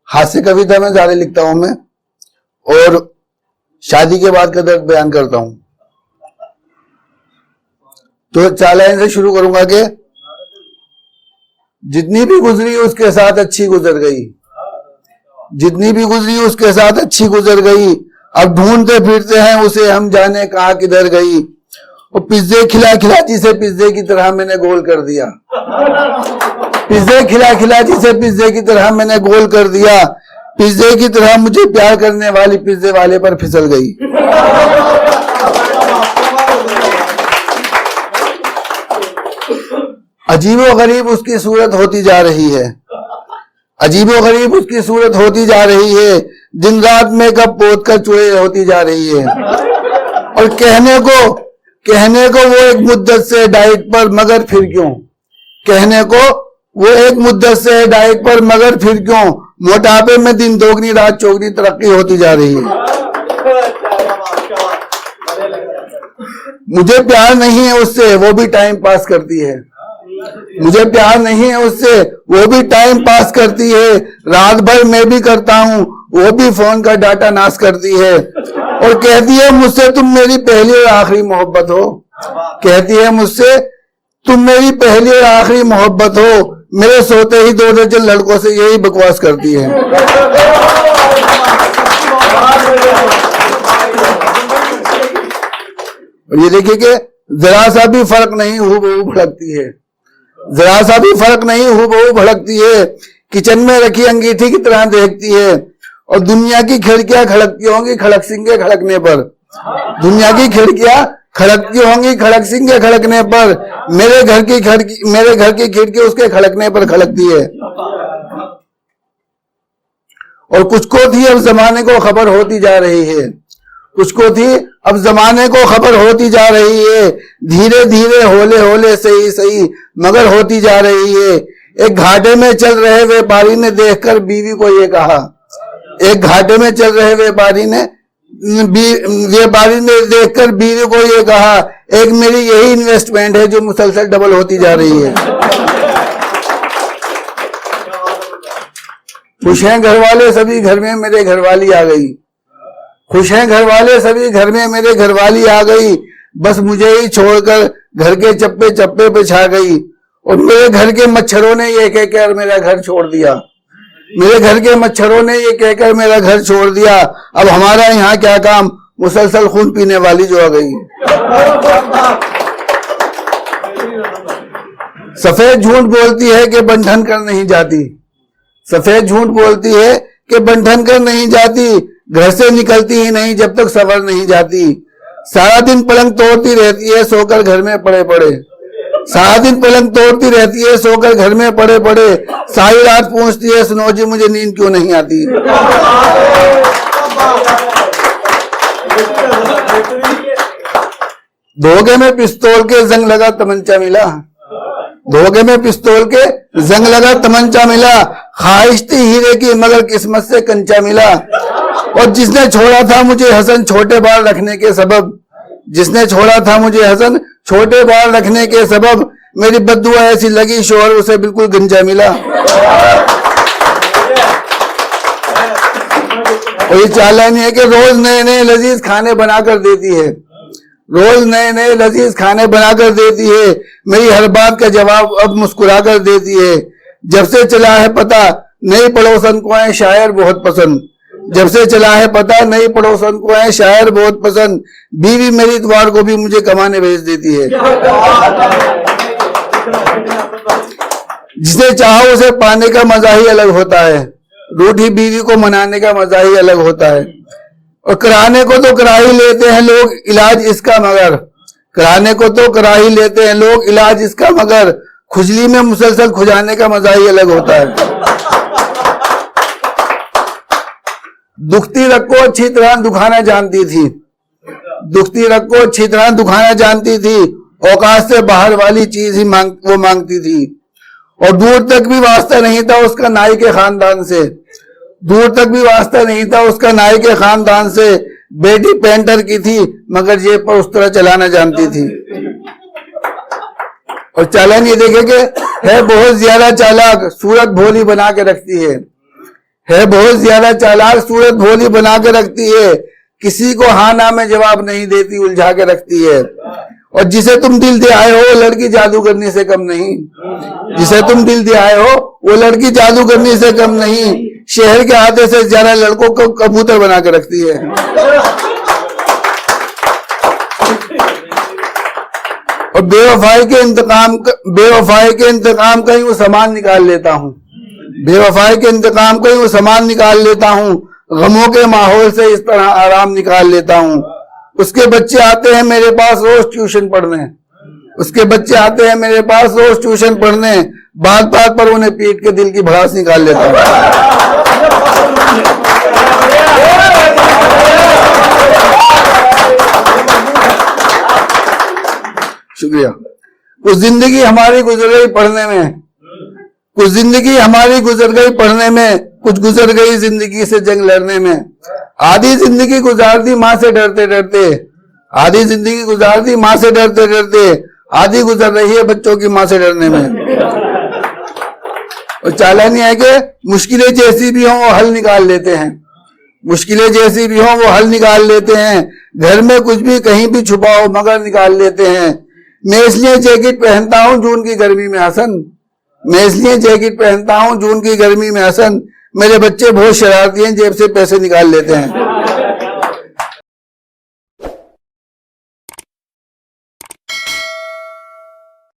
हास्य कविता में ज्यादा लिखता हूं मैं, और शादी के बाद का दर्द बयान करता हूं। तो 4 लाइन से शुरू करूंगा कि जितनी भी गुजरी उसके साथ अच्छी गुजर गई, जितनी भी गुजरी उसके साथ अच्छी गुजर गई, अब ढूंढते फिरते हैं उसे हम जाने कहां किधर गई। और पिज्जे खिला खिला जिसे पिज्जे की तरह मैंने गोल कर दिया, पिज्जे खिला खिला जिसे पिज्जे की तरह मैंने गोल कर दिया, पिज्जे की तरह मुझे प्यार करने वाली पिज्जे वाले पर फिसल गई। अजीबो गरीब उसकी सूरत होती जा रही है, अजीबो गरीब उसकी सूरत होती जा रही है, दिन रात मेकअप पोत कर चूहे होती जा रही है। और कहने को वो एक मुद्दत से डाइट पर, मगर फिर क्यों, कहने को वो एक मुद्दत से डाइट पर, मगर फिर क्यों, मोटापे में दिन दोगुनी रात चौगुनी तरक्की होती जा रही है। मुझे प्यार नहीं है उससे, वो भी टाइम पास करती है, मुझे प्यार नहीं है उससे, वो भी टाइम पास करती है। रात भर मैं भी करता हूँ, वो भी फोन का डाटा नाश करती है। और कहती है मुझसे तुम मेरी पहली और आखिरी मोहब्बत हो, कहती है मुझसे तुम मेरी पहली और आखिरी मोहब्बत हो। मेरे सोते ही 2 दर्जन लड़कों से यही बकवास करती है। और ये देखिए कि जरा सा भी फर्क नहीं, हूबहू भड़कती है, जरा सा भी फर्क नहीं, हूबहू भड़कती है। किचन में रखी अंगीठी की तरह देखती है, और दुनिया की खिड़कियां खड़कती होंगी खड़क सिंह के खड़कने पर, दुनिया की खिड़कियां खड़कती होंगी खड़क सिंह के खड़कने पर, मेरे घर की खिड़की उसके खड़कने पर खड़कती है। और कुछ को थी अब जमाने को खबर होती जा रही है, कुछ को थी अब जमाने को खबर होती जा रही है, धीरे धीरे होले होले सही सही मगर होती जा रही है। एक घाटे में चल रहे व्यापारी ने देखकर बीवी को ये कहा, एक घाटे में चल रहे व्यापारी ने देखकर बीवी को ये कहा, एक मेरी यही इन्वेस्टमेंट है जो मुसलसल डबल होती जा रही है। खुश हैं घर वाले सभी, घर में मेरे घरवाली आ गई, खुश हैं घर वाले सभी, घर में मेरे घरवाली आ गई। बस मुझे ही छोड़कर घर के चप्पे चप्पे पे छा गई, और मेरे घर के मच्छरों ने ये कहकर मेरा घर छोड़ दिया, मेरे घर के मच्छरों ने ये कहकर मेरा घर छोड़ दिया। अब हमारा यहाँ क्या काम, मुसलसल खून पीने वाली जो आ गई। सफेद झूठ बोलती है कि बंधन कर नहीं जाती, सफेद झूठ बोलती है कि बंधन कर नहीं जाती, घर से निकलती ही नहीं जब तक सवर नहीं जाती। सारा दिन पलंग तोड़ती रहती है सोकर घर में पड़े पड़े, सारा दिन पलंग तोड़ती रहती है सोकर घर में पड़े पड़े। सारी रात पूछती है सुनो जी मुझे नींद क्यों नहीं आती। धोखे में पिस्तौल के जंग लगा तमंचा मिला, धोखे में पिस्तौल के जंग लगा तमंचा मिला। ख्वाहिश थी हीरे की मगर किस्मत से कंचा मिला। और जिसने छोड़ा था मुझे हसन छोटे बाल रखने के सबब, जिसने छोड़ा था मुझे हसन छोटे बाल रखने के सबब, मेरी बद्दुआ ऐसी लगी शोहर उसे बिल्कुल गंजा मिला। और ये चालानी है कि रोज नए नए लजीज खाने बनाकर देती है, रोज नए नए लजीज खाने बनाकर देती है। मेरी हर बात का जवाब अब मुस्कुरा कर देती है। जब से चला है पता नई पड़ोसन को है शायर बहुत पसंद, जब से चला है पता नई पड़ोसन को है शायर बहुत पसंद। बीवी मेरी इतवार को भी मुझे कमाने भेज देती है। जिसे चाहो उसे पाने का मजा ही अलग होता है, रूठी बीवी को मनाने का मजा ही अलग होता है। और कराने को तो करा ही लेते हैं लोग इलाज इसका मगर, कराने को तो करा ही लेते हैं लोग इलाज इसका मगर, खुजली में मुसलसल खुजाने का मजा ही अलग होता है। दुखती रग को अच्छी तरह दुखाना जानती थी, दुखती रग को अच्छी तरह दुखाना जानती थी। औकात से बाहर वाली चीज ही वो मांगती थी। और दूर तक भी वास्ता नहीं था उसका नाई के खानदान से, दूर तक भी वास्ता नहीं था उसका नाई के खानदान से। बेटी पेंटर की थी मगर जेब पर उस तरह चलाना जानती थी। और चालान ये देखे कि है बहुत ज्यादा चालाक, सूरत भोली बना के रखती है, है बहुत ज्यादा चालाक, सूरत भोली बना के रखती है, किसी को हाँ ना में जवाब नहीं देती, उलझा के रखती है। और जिसे तुम दिल दे आए हो वो लड़की जादूगरनी से कम नहीं, जिसे तुम दिल दे आए हो वो लड़की जादूगरनी से कम नहीं, शहर के आधे से ज्यादा लड़कों को कबूतर बना के रखती है। और बेवफाई के इंतकाम का ही वो सामान निकाल लेता हूँ, बेवफाई के इंतकाम का ही वो सामान निकाल लेता हूँ, गमों के माहौल से इस तरह आराम निकाल लेता हूँ। उसके बच्चे आते हैं मेरे पास रोज ट्यूशन पढ़ने, उसके बच्चे आते हैं मेरे पास रोज ट्यूशन पढ़ने, बात बात पर उन्हें पीट के दिल की भड़ास निकाल लेता हूँ। शुक्रिया। कुछ जिंदगी हमारी गुजर गई पढ़ने में, कुछ जिंदगी हमारी गुजर गई पढ़ने में, कुछ गुजर गई जिंदगी से जंग लड़ने में। आधी जिंदगी गुजार दी माँ से डरते डरते, आधी जिंदगी गुजार दी माँ से डरते डरते, आधी गुजर रही है बच्चों की माँ से डरने में। और चालानी है कि मुश्किलें जैसी भी हों वो हल निकाल लेते हैं, मुश्किलें जैसी भी हों वो हल निकाल लेते हैं। घर में कुछ भी कहीं भी छुपाओ मगर निकाल लेते हैं। मैं इसलिए जैकेट पहनता हूँ जून की गर्मी में हसन, मैं इसलिए जैकेट पहनता हूँ जून की गर्मी में हसन। मेरे बच्चे बहुत शरारती हैं, जेब से पैसे निकाल लेते हैं।